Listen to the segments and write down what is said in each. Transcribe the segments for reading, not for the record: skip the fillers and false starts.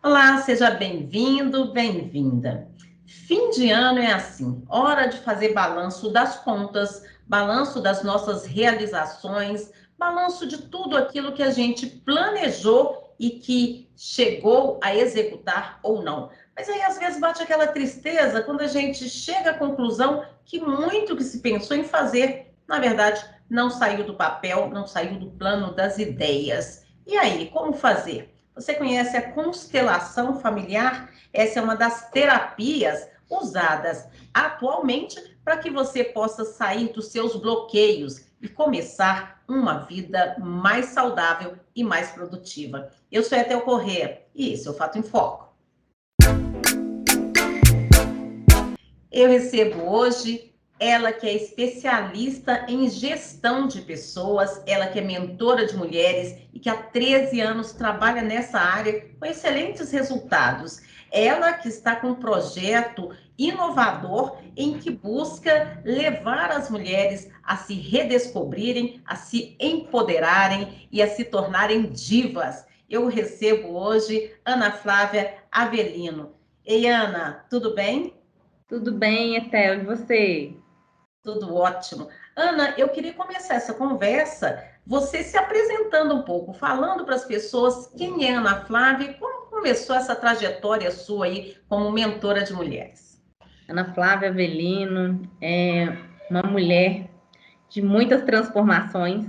Olá, seja bem-vindo, bem-vinda. Fim de ano é assim, hora de fazer balanço das contas, balanço das nossas realizações, balanço de tudo aquilo que a gente planejou e que chegou a executar ou não. Mas aí às vezes bate aquela tristeza quando a gente chega à conclusão que muito que se pensou em fazer, na verdade, não saiu do papel, não saiu do plano das ideias. E aí, como fazer? Você conhece a constelação familiar? Essa é uma das terapias usadas atualmente para que você possa sair dos seus bloqueios e começar uma vida mais saudável e mais produtiva. Eu sou Etel Corrêa e esse é o Fato em Foco. Eu recebo hoje ela que é especialista em gestão de pessoas, ela que é mentora de mulheres e que há 13 anos trabalha nessa área com excelentes resultados. Ela que está com um projeto inovador em que busca levar as mulheres a se redescobrirem, a se empoderarem e a se tornarem divas. Eu recebo hoje Ana Flávia Avelino. Ei, Ana, tudo bem? Tudo bem, Etel, e você? Tudo ótimo. Ana, eu queria começar essa conversa você se apresentando um pouco, falando para as pessoas quem é Ana Flávia e como começou essa trajetória sua aí como mentora de mulheres. Ana Flávia Avelino é uma mulher de muitas transformações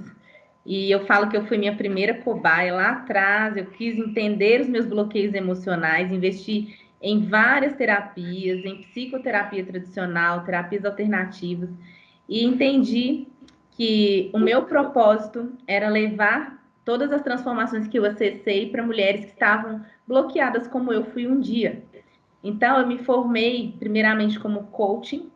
e eu falo que eu fui minha primeira cobaia lá atrás. Eu quis entender os meus bloqueios emocionais, investi em várias terapias, em psicoterapia tradicional, terapias alternativas e entendi que o meu propósito era levar todas as transformações que eu acessei para mulheres que estavam bloqueadas como eu fui um dia. Então, eu me formei primeiramente como coaching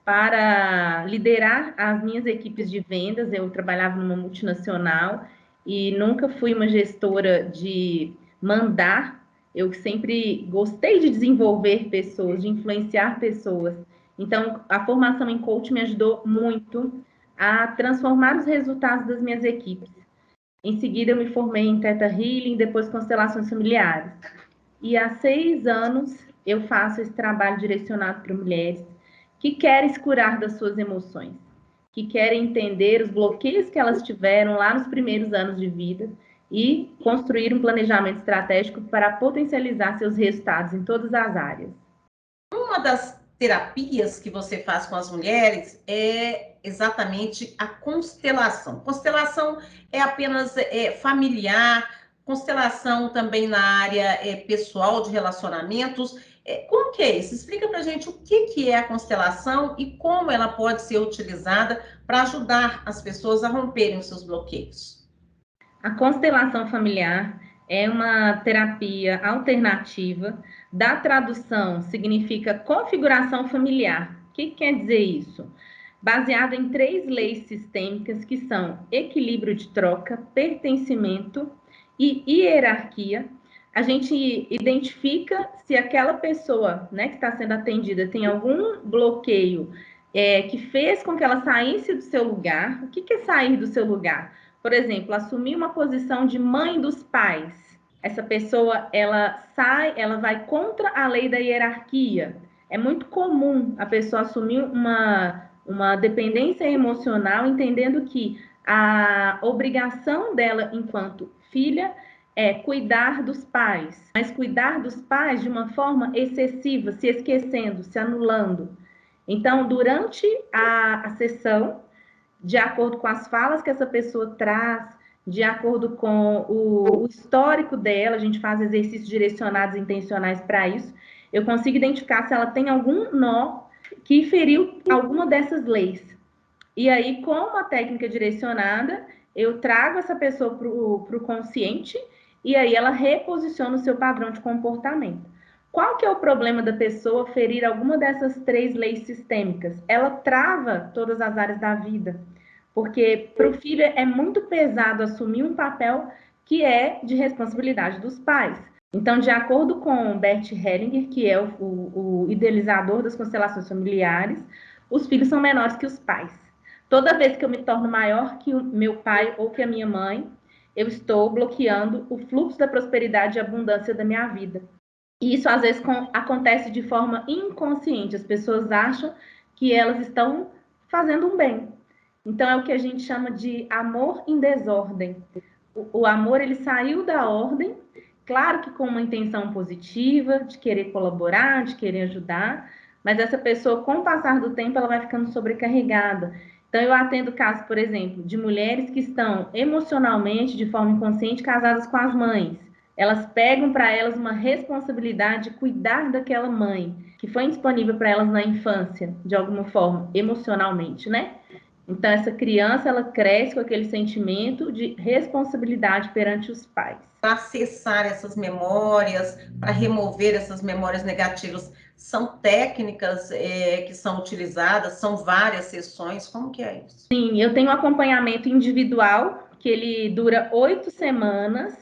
para liderar as minhas equipes de vendas. Eu trabalhava numa multinacional e nunca fui uma gestora de mandar. Eu sempre gostei de desenvolver pessoas, de influenciar pessoas. Então, a formação em coaching me ajudou muito a transformar os resultados das minhas equipes. Em seguida, eu me formei em Theta Healing, depois constelações familiares. E há 6 anos eu faço esse trabalho direcionado para mulheres que querem se curar das suas emoções, que querem entender os bloqueios que elas tiveram lá nos primeiros anos de vida e construir um planejamento estratégico para potencializar seus resultados em todas as áreas. Uma das terapias que você faz com as mulheres é exatamente a constelação. Constelação é apenas familiar, constelação também na área pessoal de relacionamentos. Como que é isso? Explica para a gente o que é a constelação e como ela pode ser utilizada para ajudar as pessoas a romperem os seus bloqueios. A constelação familiar é uma terapia alternativa. Da tradução, significa configuração familiar. O que quer dizer isso? Baseado em 3 leis sistêmicas que são equilíbrio de troca, pertencimento e hierarquia. A gente identifica se aquela pessoa, né, que está sendo atendida tem algum bloqueio que fez com que ela saísse do seu lugar. O que é sair do seu lugar? Por exemplo, assumir uma posição de mãe dos pais. Essa pessoa, ela vai contra a lei da hierarquia. É muito comum a pessoa assumir uma dependência emocional, entendendo que a obrigação dela enquanto filha é cuidar dos pais, mas cuidar dos pais de uma forma excessiva, se esquecendo, se anulando. Então, durante a sessão, de acordo com as falas que essa pessoa traz, de acordo com o histórico dela, a gente faz exercícios direcionados intencionais para isso, eu consigo identificar se ela tem algum nó que feriu alguma dessas leis. E aí, com uma técnica direcionada, eu trago essa pessoa para o consciente e aí ela reposiciona o seu padrão de comportamento. Qual que é o problema da pessoa ferir alguma dessas 3 leis sistêmicas? Ela trava todas as áreas da vida, porque para o filho é muito pesado assumir um papel que é de responsabilidade dos pais. Então, de acordo com Bert Hellinger, que é o idealizador das constelações familiares, os filhos são menores que os pais. Toda vez que eu me torno maior que o meu pai ou que a minha mãe, eu estou bloqueando o fluxo da prosperidade e abundância da minha vida. E isso, às vezes, acontece de forma inconsciente. As pessoas acham que elas estão fazendo um bem. Então, é o que a gente chama de amor em desordem. O amor, ele saiu da ordem, claro que com uma intenção positiva, de querer colaborar, de querer ajudar, mas essa pessoa, com o passar do tempo, ela vai ficando sobrecarregada. Então, eu atendo casos, por exemplo, de mulheres que estão emocionalmente, de forma inconsciente, casadas com as mães. Elas pegam para elas uma responsabilidade de cuidar daquela mãe, que foi indisponível para elas na infância, de alguma forma, emocionalmente, né? Então, essa criança, ela cresce com aquele sentimento de responsabilidade perante os pais. Para acessar essas memórias, para remover essas memórias negativas, são técnicas que são utilizadas, são várias sessões, como que é isso? Sim, eu tenho um acompanhamento individual, que ele dura 8 semanas,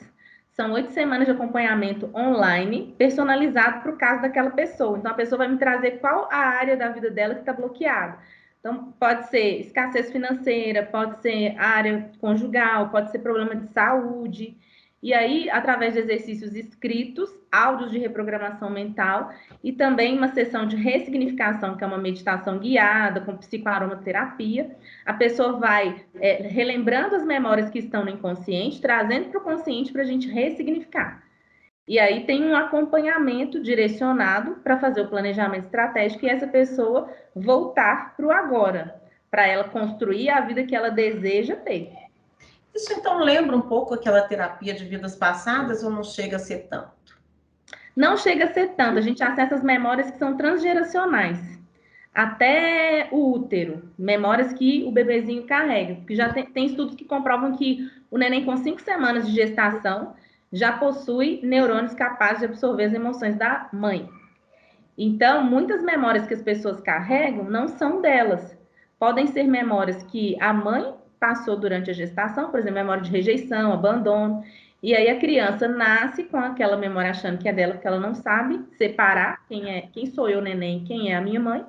são 8 semanas de acompanhamento online, personalizado para o caso daquela pessoa. Então, a pessoa vai me trazer qual a área da vida dela que está bloqueada. Então, pode ser escassez financeira, pode ser área conjugal, pode ser problema de saúde. E aí, através de exercícios escritos, áudios de reprogramação mental e também uma sessão de ressignificação, que é uma meditação guiada com psicoaromaterapia, a pessoa vai relembrando as memórias que estão no inconsciente, trazendo para o consciente para a gente ressignificar. E aí tem um acompanhamento direcionado para fazer o planejamento estratégico e essa pessoa voltar para o agora, para ela construir a vida que ela deseja ter. Isso então lembra um pouco aquela terapia de vidas passadas ou não chega a ser tanto? Não chega a ser tanto, a gente acessa as memórias que são transgeracionais. Até o útero, memórias que o bebezinho carrega. Porque já tem estudos que comprovam que o neném com 5 semanas de gestação já possui neurônios capazes de absorver as emoções da mãe. Então, muitas memórias que as pessoas carregam não são delas. Podem ser memórias que a mãe passou durante a gestação, por exemplo, memória de rejeição, abandono. E aí a criança nasce com aquela memória achando que é dela, porque ela não sabe separar quem sou eu, neném, quem é a minha mãe.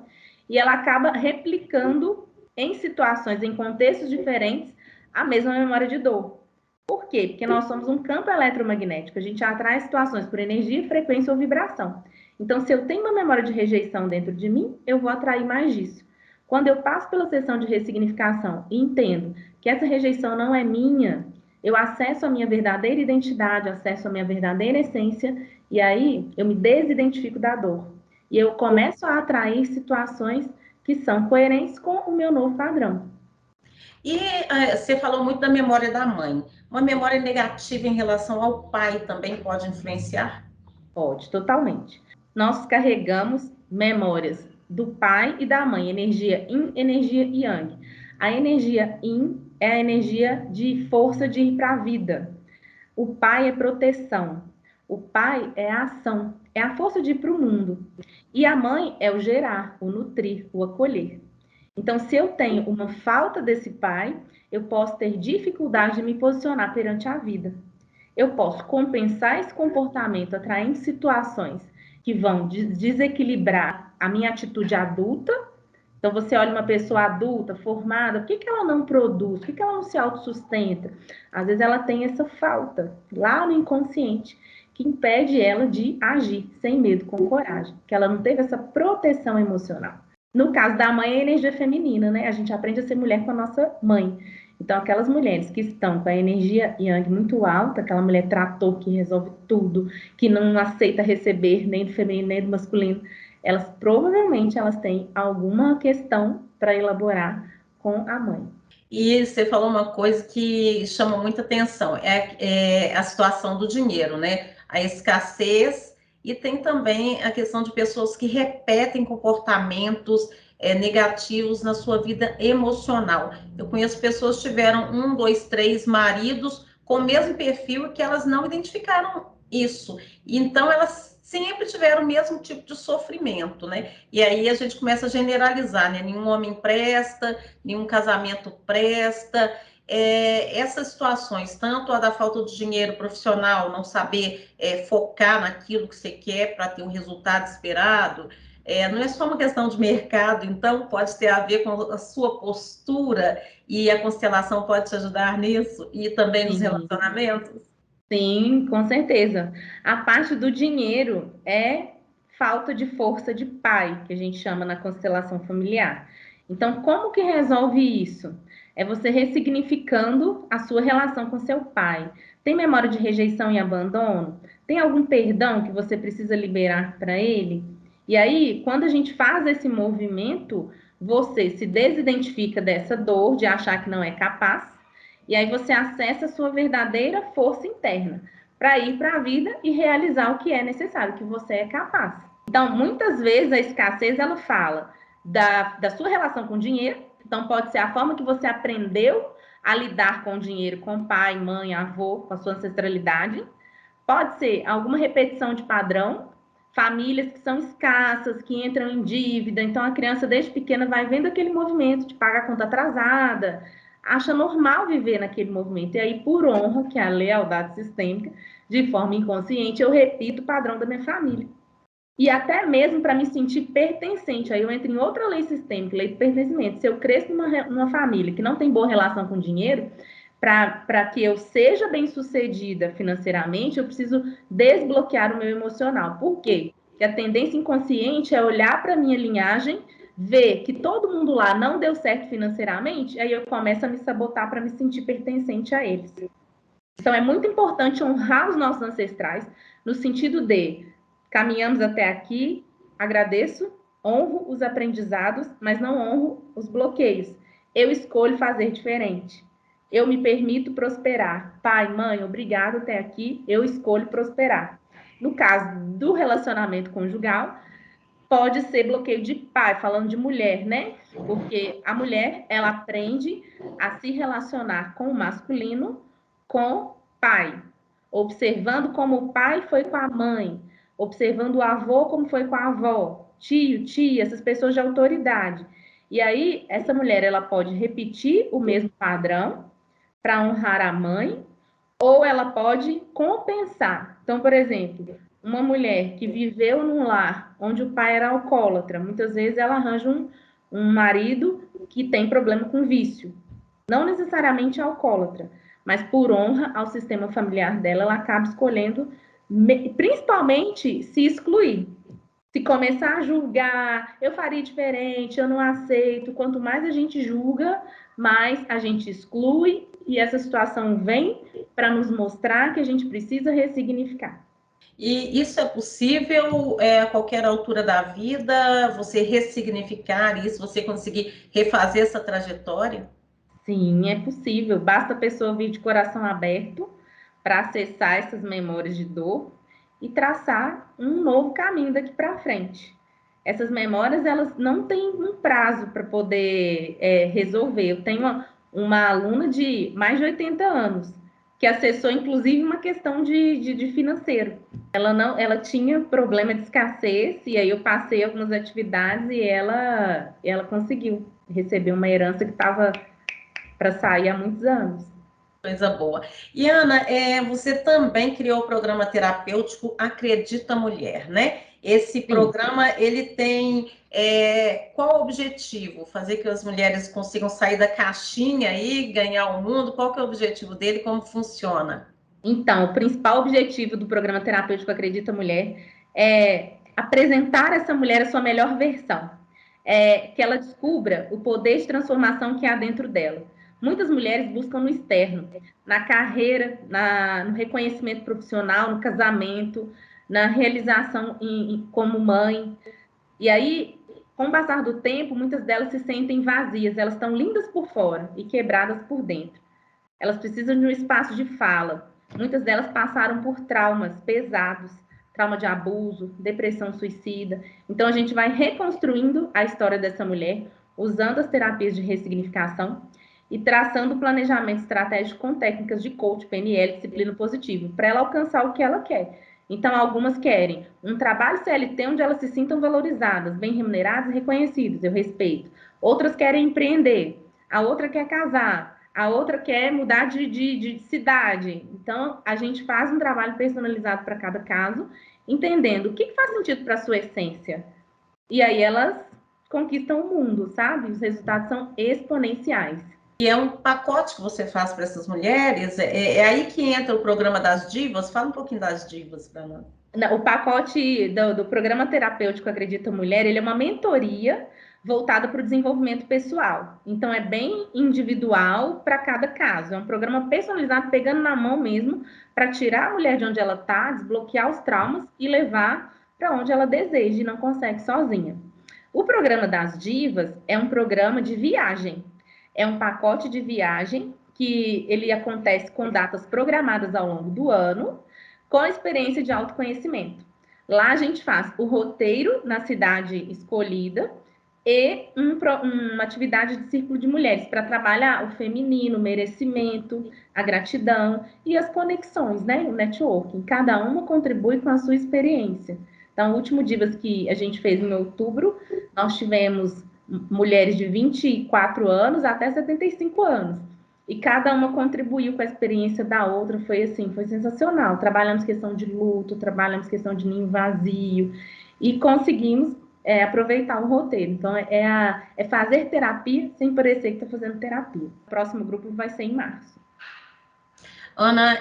E ela acaba replicando em situações, em contextos diferentes, a mesma memória de dor. Por quê? Porque nós somos um campo eletromagnético. A gente atrai situações por energia, frequência ou vibração. Então, se eu tenho uma memória de rejeição dentro de mim, eu vou atrair mais disso. Quando eu passo pela sessão de ressignificação e entendo que essa rejeição não é minha, eu acesso a minha verdadeira identidade, acesso a minha verdadeira essência, e aí eu me desidentifico da dor. E eu começo a atrair situações que são coerentes com o meu novo padrão. E você falou muito da memória da mãe. Uma memória negativa em relação ao pai também pode influenciar? Pode, totalmente. Nós carregamos memórias do pai e da mãe, energia yin, energia yang. A energia yin é a energia de força de ir para a vida. O pai é proteção. O pai é a ação, é a força de ir para o mundo. E a mãe é o gerar, o nutrir, o acolher. Então, se eu tenho uma falta desse pai, eu posso ter dificuldade de me posicionar perante a vida. Eu posso compensar esse comportamento atraindo situações que vão desequilibrar a minha atitude adulta. Então, você olha uma pessoa adulta, formada, por que ela não produz? Por que ela não se autossustenta? Às vezes ela tem essa falta lá no inconsciente que impede ela de agir sem medo, com coragem, que ela não teve essa proteção emocional. No caso da mãe, é a energia feminina, né? A gente aprende a ser mulher com a nossa mãe. Então, aquelas mulheres que estão com a energia yang muito alta, aquela mulher trator que resolve tudo, que não aceita receber nem do feminino nem do masculino, elas provavelmente elas têm alguma questão para elaborar com a mãe. E você falou uma coisa que chama muita atenção, é a situação do dinheiro, né? A escassez e tem também a questão de pessoas que repetem comportamentos negativos na sua vida emocional. Eu conheço pessoas que tiveram 1, 2, 3 maridos com o mesmo perfil que elas não identificaram isso. Então, elas sempre tiveram o mesmo tipo de sofrimento, né? E aí a gente começa a generalizar, né? Nenhum homem presta, nenhum casamento presta. Essas situações, tanto a da falta de dinheiro profissional, não saber focar naquilo que você quer para ter o resultado esperado, não é só uma questão de mercado, então pode ter a ver com a sua postura e a constelação pode te ajudar nisso e também nos Sim. relacionamentos. Sim, com certeza. A parte do dinheiro é falta de força de pai, que a gente chama na constelação familiar. Então, como que resolve isso? É você ressignificando a sua relação com seu pai. Tem memória de rejeição e abandono? Tem algum perdão que você precisa liberar para ele? E aí, quando a gente faz esse movimento, você se desidentifica dessa dor de achar que não é capaz e aí você acessa a sua verdadeira força interna para ir para a vida e realizar o que é necessário, que você é capaz. Então, muitas vezes a escassez ela fala da sua relação com o dinheiro, então pode ser a forma que você aprendeu a lidar com o dinheiro, com pai, mãe, avô, com a sua ancestralidade. Pode ser alguma repetição de padrão, famílias que são escassas, que entram em dívida, então a criança desde pequena vai vendo aquele movimento de pagar a conta atrasada, acha normal viver naquele movimento. E aí, por honra, que é a lealdade sistêmica, de forma inconsciente, eu repito o padrão da minha família. E até mesmo para me sentir pertencente, aí eu entro em outra lei sistêmica, lei do pertencimento. Se eu cresço numa família que não tem boa relação com dinheiro, para que eu seja bem-sucedida financeiramente, eu preciso desbloquear o meu emocional. Por quê? Porque a tendência inconsciente é olhar para a minha linhagem, ver que todo mundo lá não deu certo financeiramente, aí eu começo a me sabotar para me sentir pertencente a eles. Então, é muito importante honrar os nossos ancestrais, no sentido de caminhamos até aqui, agradeço, honro os aprendizados, mas não honro os bloqueios. Eu escolho fazer diferente. Eu me permito prosperar. Pai, mãe, obrigado até aqui, eu escolho prosperar. No caso do relacionamento conjugal, pode ser bloqueio de pai, falando de mulher, né? Porque a mulher, ela aprende a se relacionar com o masculino, com pai, observando como o pai foi com a mãe, observando o avô como foi com a avó, tio, tia, essas pessoas de autoridade. E aí, essa mulher, ela pode repetir o mesmo padrão para honrar a mãe, ou ela pode compensar. Então, por exemplo, uma mulher que viveu num lar onde o pai era alcoólatra, muitas vezes ela arranja um marido que tem problema com vício. Não necessariamente alcoólatra, mas por honra ao sistema familiar dela, ela acaba escolhendo, principalmente, se excluir. Se começar a julgar, eu faria diferente, eu não aceito. Quanto mais a gente julga, mais a gente exclui e essa situação vem para nos mostrar que a gente precisa ressignificar. E isso é possível a qualquer altura da vida, você ressignificar isso, você conseguir refazer essa trajetória? Sim, é possível. Basta a pessoa vir de coração aberto para acessar essas memórias de dor e traçar um novo caminho daqui para frente. Essas memórias, elas não têm um prazo para poder resolver. Eu tenho uma aluna de mais de 80 anos que acessou, inclusive, uma questão de financeiro. Ela tinha problema de escassez e aí eu passei algumas atividades e ela conseguiu receber uma herança que estava para sair há muitos anos. Coisa boa. E Ana, você também criou o programa terapêutico Acredita Mulher, né? Esse Sim. programa, ele tem qual o objetivo? Fazer que as mulheres consigam sair da caixinha e ganhar o mundo? Qual que é o objetivo dele? Como funciona? Então, o principal objetivo do programa terapêutico Acredita Mulher é apresentar essa mulher a sua melhor versão, que ela descubra o poder de transformação que há dentro dela. Muitas mulheres buscam no externo, na carreira, no reconhecimento profissional, no casamento, na realização como mãe. E aí, com o passar do tempo, muitas delas se sentem vazias, elas estão lindas por fora e quebradas por dentro. Elas precisam de um espaço de fala. Muitas delas passaram por traumas pesados, trauma de abuso, depressão suicida. Então a gente vai reconstruindo a história dessa mulher, usando as terapias de ressignificação e traçando o planejamento estratégico com técnicas de coach, PNL, disciplina positiva, para ela alcançar o que ela quer. Então, algumas querem um trabalho CLT onde elas se sintam valorizadas, bem remuneradas e reconhecidas, eu respeito. Outras querem empreender, a outra quer casar, a outra quer mudar de cidade. Então, a gente faz um trabalho personalizado para cada caso, entendendo o que faz sentido para a sua essência. e aí elas conquistam o mundo, sabe? Os resultados são exponenciais. E é um pacote que você faz para essas mulheres, é aí que entra o programa das divas. Fala um pouquinho das divas para nós. O pacote do programa terapêutico Acredita Mulher, ele é uma mentoria voltada para o desenvolvimento pessoal. Então, é bem individual para cada caso. É um programa personalizado, pegando na mão mesmo, para tirar a mulher de onde ela está, desbloquear os traumas e levar para onde ela deseja e não consegue sozinha. O programa das divas é um programa de viagem. É um pacote de viagem que ele acontece com datas programadas ao longo do ano, com a experiência de autoconhecimento. Lá a gente faz o roteiro na cidade escolhida e uma atividade de círculo de mulheres para trabalhar o feminino, o merecimento, a gratidão e as conexões, né? O networking. Cada uma contribui com a sua experiência. Então, o último Divas que a gente fez em outubro, nós tivemos mulheres de 24 anos até 75 anos. E cada uma contribuiu com a experiência da outra, foi assim, foi sensacional. Trabalhamos questão de luto, trabalhamos questão de ninho vazio e conseguimos aproveitar o roteiro. Então, é fazer terapia sem parecer que está fazendo terapia. O próximo grupo vai ser em março. Ana,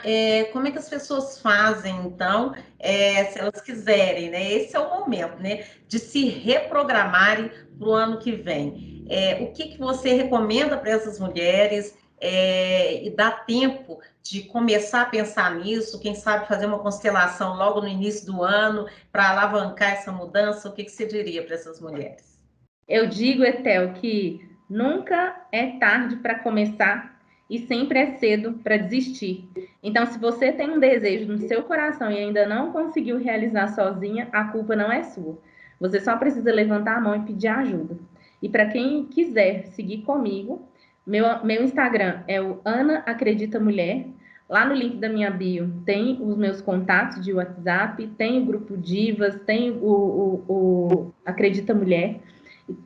como é que as pessoas fazem, então, se elas quiserem, né? Esse é o momento, né? De se reprogramarem para o ano que vem. O que você recomenda para essas mulheres? E dá tempo de começar a pensar nisso, quem sabe fazer uma constelação logo no início do ano para alavancar essa mudança? O que você diria para essas mulheres? Eu digo, Etel, que nunca é tarde para começar e sempre é cedo para desistir. Então, se você tem um desejo no seu coração e ainda não conseguiu realizar sozinha, a culpa não é sua. Você só precisa levantar a mão e pedir ajuda. E para quem quiser seguir comigo, meu Instagram é o Ana Acredita Mulher. Lá no link da minha bio tem os meus contatos de WhatsApp, tem o grupo Divas, tem o Acredita Mulher.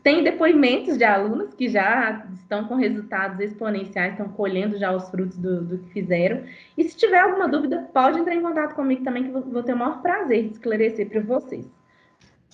Tem depoimentos de alunos que já estão com resultados exponenciais, estão colhendo já os frutos do que fizeram. E se tiver alguma dúvida, pode entrar em contato comigo também, que vou ter o maior prazer de esclarecer para vocês.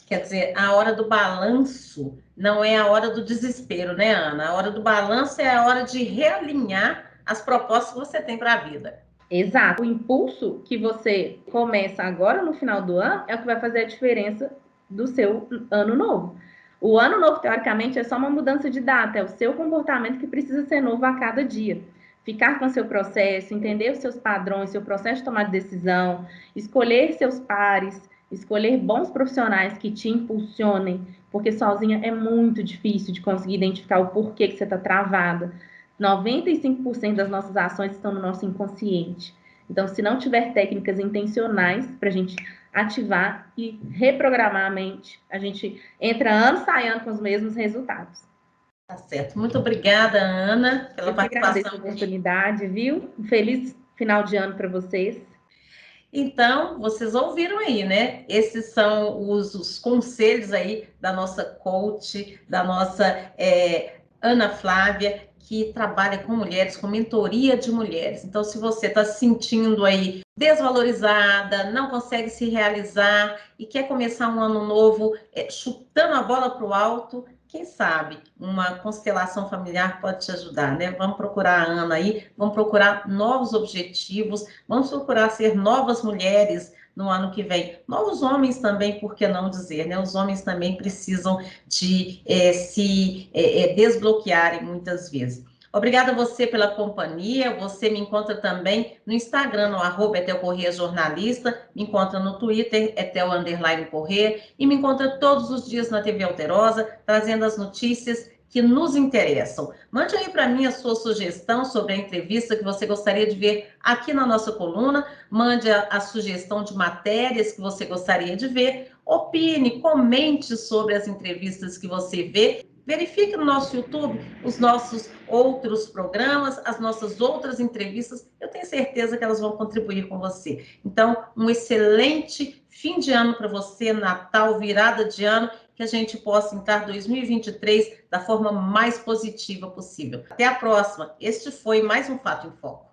Quer dizer, a hora do balanço não é a hora do desespero, né, Ana? A hora do balanço é a hora de realinhar as propostas que você tem para a vida. Exato. O impulso que você começa agora no final do ano é o que vai fazer a diferença do seu ano novo. O ano novo, teoricamente, é só uma mudança de data, é o seu comportamento que precisa ser novo a cada dia. Ficar com o seu processo, entender os seus padrões, seu processo de tomar decisão, escolher seus pares, escolher bons profissionais que te impulsionem, porque sozinha é muito difícil de conseguir identificar o porquê que você está travada. 95% das nossas ações estão no nosso inconsciente. Então, se não tiver técnicas intencionais para a gente ativar e reprogramar a mente, a gente entra ano, sai ano com os mesmos resultados. Tá certo. Muito obrigada, Ana, pela participação. Eu agradeço a oportunidade, viu? Um feliz final de ano para vocês. Então, vocês ouviram aí, né? Esses são os conselhos aí da nossa coach, da nossa Ana Flávia, que trabalha com mulheres, com mentoria de mulheres. Então, se você está se sentindo aí desvalorizada, não consegue se realizar e quer começar um ano novo chutando a bola para o alto, quem sabe uma constelação familiar pode te ajudar, né? Vamos procurar a Ana aí, vamos procurar novos objetivos, vamos procurar ser novas mulheres no ano que vem. Novos homens também, por que não dizer, né? Os homens também precisam de se desbloquearem muitas vezes. Obrigada a você pela companhia. Você me encontra também no Instagram, no @EtelCorrêa_jornalista, me encontra no Twitter, Etel_Corrêa, e me encontra todos os dias na TV Alterosa, trazendo as notícias que nos interessam. Mande aí para mim a sua sugestão sobre a entrevista que você gostaria de ver aqui na nossa coluna, mande a sugestão de matérias que você gostaria de ver, opine, comente sobre as entrevistas que você vê. Verifique no nosso YouTube os nossos outros programas, as nossas outras entrevistas. Eu tenho certeza que elas vão contribuir com você. Então, um excelente fim de ano para você, Natal, virada de ano, que a gente possa entrar 2023 da forma mais positiva possível. Até a próxima. Este foi mais um Fato em Foco.